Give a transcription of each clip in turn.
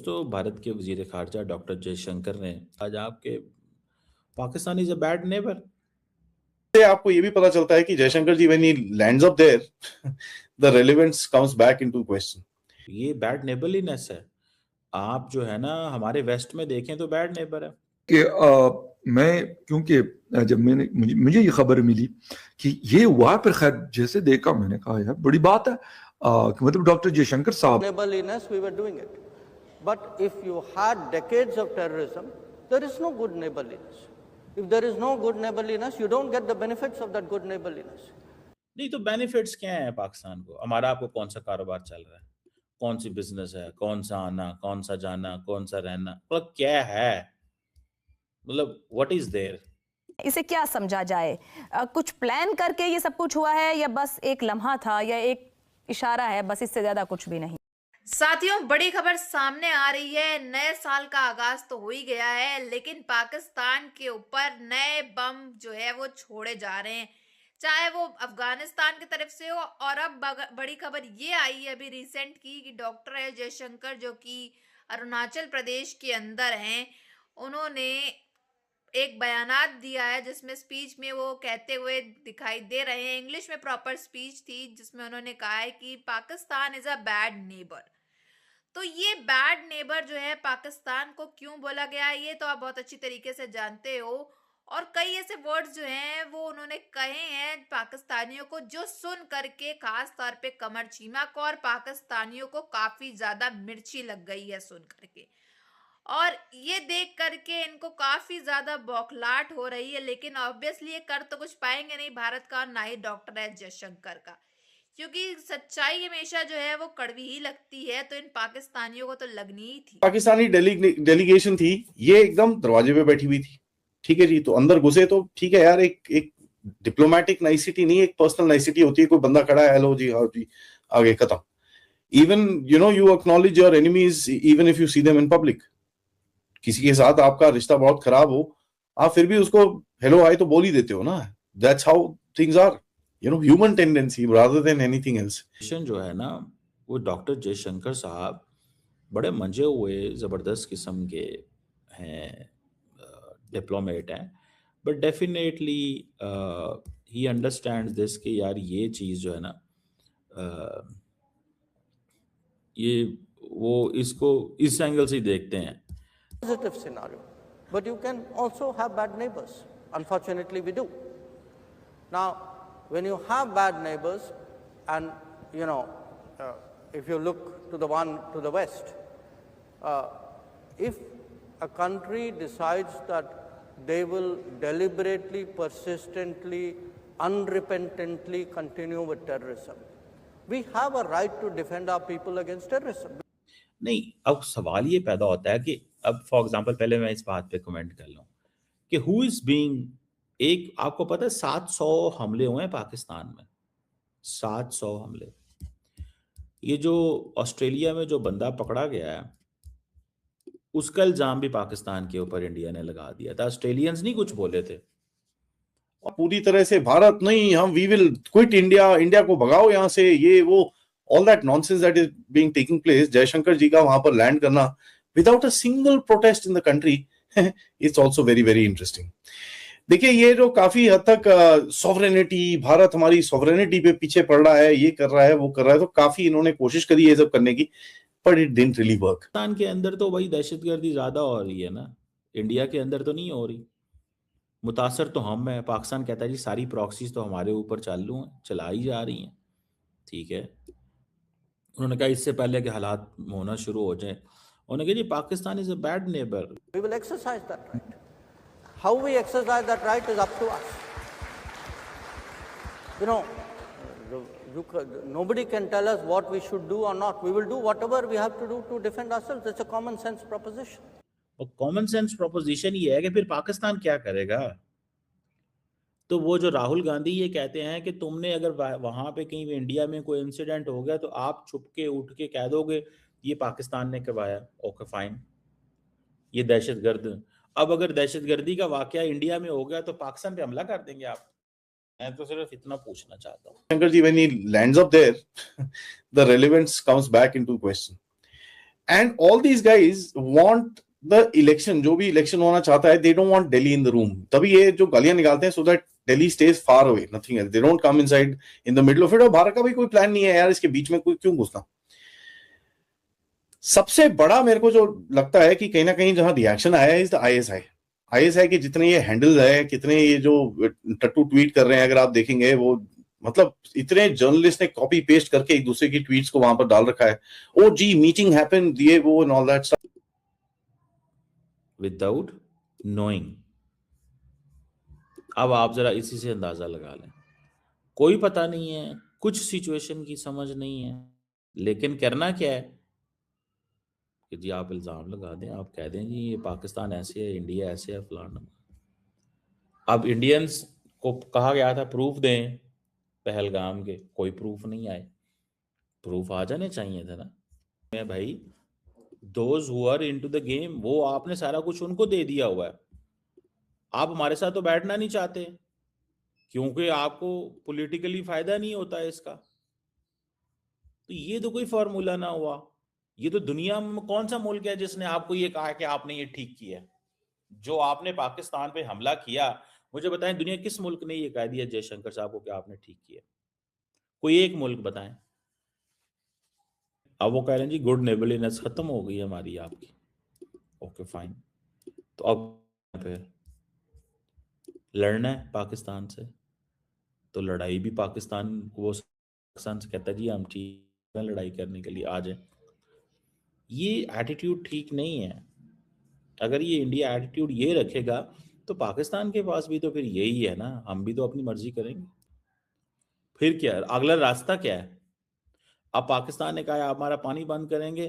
तो भारत के वजीर खारजा डॉक्टर जयशंकर ने आज आपके Pakistan is a bad neighbour. से आपको ये भी पता चलता है कि Jaishankar ji when he lands up there the relevance comes back into question. ये बैड नेबरलीनेस है। आप जो है ना हमारे वेस्ट में देखें तो बैड नेबर है कि मैं क्योंकि जब मुझे ये खबर मिली कि ये हुआ, फिर खैर जैसे देखा मैंने कहा यार बड़ी बात है कि मतलब डॉक्टर जयशंकर साहब neighborliness we were doing it, but if you had decades of terrorism, there is no good neighborliness. If there is no good neighborliness, you don't get the benefits of that good neighborliness. नहीं तो benefits क्या है पाकिस्तान को? हमारा आपको कौन सा कारोबार चल रहा है, कौन सी बिजनेस है, कौन सा आना, कौन सा जाना, कौन सा रहना, मतलब क्या है, मतलब व्हाट इज देयर? इसे क्या समझा जाए? कुछ प्लान करके ये सब कुछ हुआ है या बस एक लम्हा था या एक इशारा है, बस इससे ज्यादा कुछ भी नहीं। साथियों, बड़ी खबर सामने आ रही है। नए साल का आगाज तो हो ही गया है, लेकिन पाकिस्तान के ऊपर नए बम जो है वो छोड़े जा रहे हैं, चाहे वो अफगानिस्तान की तरफ से हो। और अब बड़ी खबर ये आई है अभी रिसेंट की कि डॉक्टर एस जयशंकर जो कि अरुणाचल प्रदेश के अंदर हैं, उन्होंने एक बयानात दिया है जिसमें स्पीच में वो कहते हुए दिखाई दे रहे हैं। इंग्लिश में प्रॉपर स्पीच थी जिसमें उन्होंने कहा है कि Pakistan is a bad neighbour. तो ये बैड नेबर जो है पाकिस्तान को क्यों बोला गया है ये तो आप बहुत अच्छी तरीके से जानते हो। और कई ऐसे वर्ड्स जो हैं वो उन्होंने कहे हैं पाकिस्तानियों को, जो सुन करके खास तौर पे कमर चीमा को और पाकिस्तानियों को काफी ज्यादा मिर्ची लग गई है सुन करके, और ये देख करके इनको काफी ज्यादा बौखलाहट हो रही है। लेकिन ऑब्वियसली ये कर तो कुछ पाएंगे नहीं भारत का, ना ही डॉक्टर एस जयशंकर का, क्योंकि सच्चाई हमेशा जो है वो कड़वी ही लगती है। तो इन पाकिस्तानियों को तो लगनी ही थी। पाकिस्तानी डेलीगेशन थी, ये एकदम दरवाजे पे बैठी हुई थी, ठीक है जी। तो अंदर घुसे तो ठीक है यार, एक डिप्लोमेटिक नाइसिटी नहीं, एक पर्सनल नाइसिटी होती है। कोई बंदा खड़ा है, हेलो जी, हाँ जी, आगे खत्म। Even you acknowledge your enemies even if you see them in public. किसी के साथ आपका रिश्ता बहुत खराब हो, आप फिर भी उसको हेलो हाय तो बोल ही देते हो ना। That's how things are, human tendency rather than anything else. जो है ना वो डॉक्टर जयशंकर साहब बड़े मंजे हुए जबरदस्त किस्म के हैं, डिप्लोमेट हैं, but definitely he understands this कि यार ये चीज़ जो है ना ये वो इसको इस एंगल से ही देखते हैं। Positive scenario, but you can also have bad neighbors. Unfortunately, we do. Now, when you have bad neighbors, and if you look to the one to the west, if a country decides that they will deliberately, persistently, unrepentantly continue with terrorism, we have a right to defend our people against terrorism. नहीं, अब सवाल ये पैदा होता है कि अब for example पहले मैं इस बात पे कमेंट कर लूं कि हु इज बीइंग, एक आपको पता है 700 हमले हुए हैं पाकिस्तान में, 700 हमले। ये जो ऑस्ट्रेलिया में जो बंदा पकड़ा गया है उसका इल्जाम भी पाकिस्तान के ऊपर इंडिया ने लगा दिया था, ऑस्ट्रेलियंस नहीं कुछ बोले थे। पूरी तरह से भारत नहीं, हम we will quit India, India को भगाओ यहाँ से, ये वो all that nonsense that is being taking place. Jaishankar जी का वहां पर लैंड करना without a single protest in the country it's also very very interesting. देखिए, ये जो काफी हद तक सॉवरेनिटी, भारत हमारी सॉवरेनिटी पे पीछे पड़ रहा है, ये कर रहा है, वो कर रहा है, तो काफी इन्होंने कोशिश करी ये सब करने की, but it didn't really work. Pakistan के अंदर तो वही दहशतगर्दी ज्यादा हो रही है ना, इंडिया के अंदर तो नहीं हो रही। मुतासर तो हम है, पाकिस्तान कहता है जी सारी प्रॉक्सीज तो हमारे ऊपर चालू हैं, चलाई जा रही हैं, ठीक है। उन्होंने कहा इससे पहले कि हालात होना शुरू हो जाए, उन्होंने कहा जी Pakistan is a bad neighbour. We will exercise that right. How we exercise that right is up to us. Nobody can tell us what we should do or not. We will do whatever we have to do to defend ourselves. It's a common sense proposition. और common sense proposition ये है कि फिर पाकिस्तान क्या करेगा? तो वो जो राहुल गांधी ये कहते हैं कि तुमने अगर वहां पे कहीं इंडिया में कोई इंसिडेंट हो गया तो आप छुप के उठ के कह दोगे ये पाकिस्तान ने करवाया, ओके फाइन, ये दहशतगर्द। अब अगर दहशतगर्दी का वाकया इंडिया में हो गया तो पाकिस्तान पे हमला कर देंगे आप? मैं तो सिर्फ इतना पूछना चाहता हूँ। Shankar ji, when he lands up there, the relevance comes back into question. And all these guys want the election, जो भी इलेक्शन होना चाहता है, they don't want Delhi in the room, तभी ये जो गालियां निकालते हैं, so that Delhi stays far away, nothing else, they don't come inside in the middle of it। और भारत का भी कोई प्लान नहीं है यार इसके बीच में कोई क्यों घुसना। सबसे बड़ा मेरे को जो लगता है कि कहीं ना कहीं जहां रिएक्शन आया है इज द आईएसआई के जितने ये हैंडल्स है, कितने ये जो टट्टू ट्वीट कर रहे हैं, अगर आप देखेंगे वो मतलब इतने जर्नलिस्ट ने कॉपी पेस्ट करके एक दूसरे की ट्वीट्स को वहां पर डाल रखा है, ओ जी मीटिंग हैपन, ये वो and all that stuff, without knowing. अब आप जरा इसी से अंदाजा लगा लें, कोई पता नहीं है, कुछ सिचुएशन की समझ नहीं है, लेकिन करना क्या है कि जी आप इल्जाम लगा दें, आप कह दें जी ये पाकिस्तान ऐसे है, इंडिया ऐसे है, फलाना। अब इंडियंस को कहा गया था प्रूफ दें पहलगाम के, कोई प्रूफ नहीं आए, प्रूफ आ जाने चाहिए थे ना। मैं भाई those who are into the game, वो आपने सारा कुछ उनको दे दिया हुआ है। आप हमारे साथ तो बैठना नहीं चाहते क्योंकि आपको पॉलिटिकली फायदा नहीं होता है इसका। तो ये तो कोई फॉर्मूला ना हुआ। ये तो दुनिया में कौन सा मुल्क है जिसने आपको ये कहा कि आपने ये ठीक किया? जो आपने पाकिस्तान पे हमला किया, मुझे बताएं दुनिया किस मुल्क ने ये कह दिया जयशंकर साहब को कि आपने ठीक किया? कोई एक मुल्क बताएं। अब वो कह रहे हैं जी गुड नेबरलीनेस खत्म हो गई हमारी आपकी। ओके फाइन, तो अब फिर लड़ना है पाकिस्तान से, तो लड़ाई भी पाकिस्तान को, वो पाकिस्तान से कहता है जी हम ठीक है लड़ाई करने के लिए आ जाए। ये एटीट्यूड ठीक नहीं है। अगर ये इंडिया एटीट्यूड ये रखेगा तो पाकिस्तान के पास भी तो फिर यही है ना, हम भी तो अपनी मर्जी करेंगे। फिर क्या अगला रास्ता क्या है? अब पाकिस्तान ने कहा आप हमारा पानी बंद करेंगे,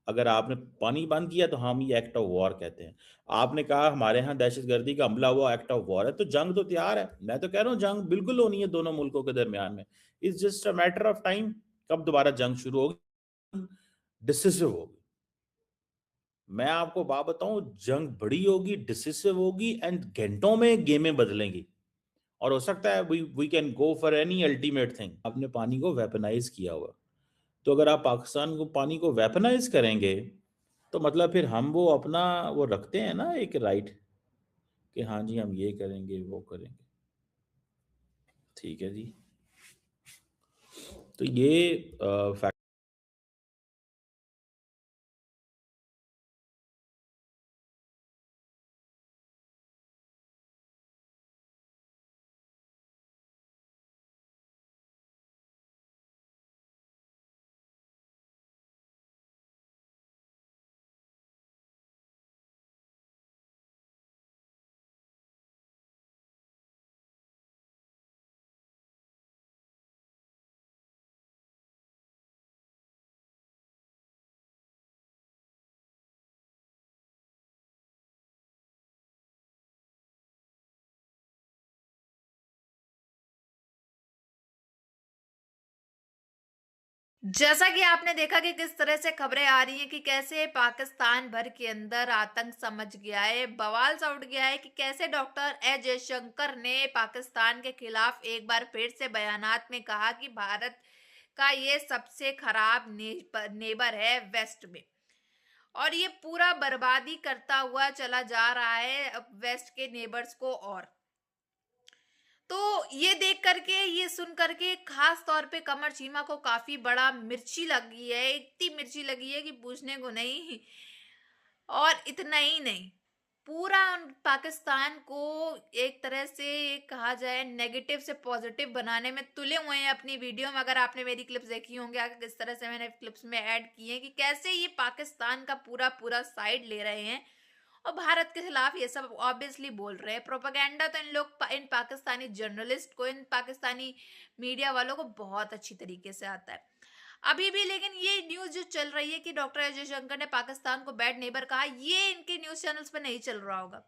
अगर आपने पानी बंद किया तो हम ये एक्ट ऑफ वॉर कहते हैं। आपने कहा हमारे यहाँ दहशतगर्दी का हमला हुआ, एक्ट ऑफ वॉर है। तो जंग तो तैयार है, मैं तो कह रहा हूँ जंग बिल्कुल होनी है दोनों मुल्कों के दरमियान में। It's just a matter of time कब दोबारा जंग शुरू होगी, डिसिसिव होगी। मैं आपको बात बताऊं, जंग बड़ी होगी, डिसिसिव होगी एंड घंटों में गेमें बदलेंगी। और हो सकता है we can go for any ultimate thing. आपने पानी को वेपनाइज किया हुआ, तो अगर आप पाकिस्तान को पानी को वेपनाइज करेंगे तो मतलब फिर हम वो अपना वो रखते हैं ना एक राइट कि हाँ जी हम ये करेंगे वो करेंगे। ठीक है जी, तो ये फैक्ट जैसा कि आपने देखा कि किस तरह से खबरें आ रही हैं कि कैसे पाकिस्तान भर के अंदर आतंक समझ गया है, बवाल सा उठ गया है कि कैसे डॉक्टर एस जयशंकर ने पाकिस्तान के खिलाफ एक बार फिर से बयानात में कहा कि भारत का ये सबसे खराब नेबर है वेस्ट में, और ये पूरा बर्बादी करता हुआ चला जा रहा है वेस्ट के नेबर्स को। और तो ये देख करके, ये सुन करके खास तौर पे कमर चीमा को काफी बड़ा मिर्ची लगी है, इतनी मिर्ची लगी है कि पूछने को नहीं। और इतना ही नहीं, पूरा पाकिस्तान को एक तरह से कहा जाए नेगेटिव से पॉजिटिव बनाने में तुले हुए हैं अपनी वीडियो में। अगर आपने मेरी क्लिप्स देखी होंगी आगे किस तरह से मैंने क्लिप्स में ऐड किए हैं कि कैसे ये पाकिस्तान का पूरा पूरा साइड ले रहे हैं और भारत के खिलाफ ये सब ऑब्वियसली बोल रहे हैं। प्रोपेगेंडा तो इन लोग इन पाकिस्तानी जर्नलिस्ट को, इन पाकिस्तानी मीडिया वालों को बहुत अच्छी तरीके से आता है अभी भी। लेकिन ये न्यूज जो चल रही है कि डॉक्टर एस जयशंकर ने पाकिस्तान को बैड नेबर कहा, ये इनके न्यूज चैनल्स पर नहीं चल रहा होगा।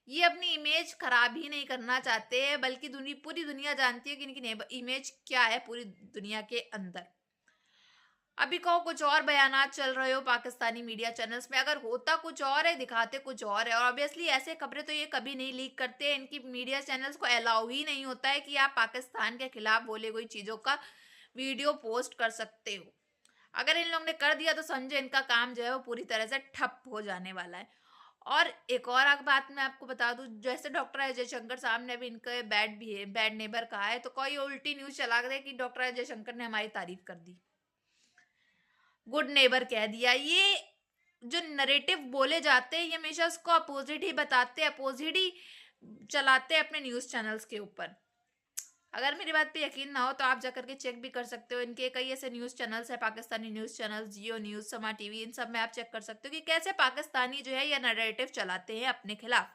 ये अपनी इमेज खराब ही नहीं करना चाहते हैं, बल्कि पूरी दुनिया जानती है कि इनकी इमेज क्या है पूरी दुनिया के अंदर। अभी कहो कुछ और बयानात चल रहे हो पाकिस्तानी मीडिया चैनल्स में, अगर होता कुछ और है दिखाते कुछ और है। और ऑब्वियसली ऐसे खबरें तो ये कभी नहीं लीक करते, इनकी मीडिया चैनल्स को अलाउ ही नहीं होता है कि आप पाकिस्तान के खिलाफ बोले कोई चीजों का वीडियो पोस्ट कर सकते हो। अगर इन लोगों ने कर दिया तो समझो इनका काम जो है वो पूरी तरह से ठप हो जाने वाला है। और एक और बात मैं आपको बता दूं, जैसे डॉक्टर अजय शंकर साहब ने भी इनके बैड नेबर कहा है, तो कोई उल्टी न्यूज चला दे कि डॉक्टर अजय शंकर ने हमारी तारीफ कर दी, गुड नेबर कह दिया। ये जो नरेटिव बोले जाते हैं ये हमेशा उसको अपोजिट ही बताते हैं, अपोजिट ही चलाते हैं अपने न्यूज चैनल्स के ऊपर। अगर मेरी बात पे यकीन ना हो तो आप जाकर के चेक भी कर सकते हो, इनके कई ऐसे न्यूज चैनल्स है, पाकिस्तानी न्यूज चैनल्स, जियो न्यूज, समा टीवी, इन सब में आप चेक कर सकते हो कि कैसे पाकिस्तानी जो है ये नरेटिव चलाते हैं अपने खिलाफ।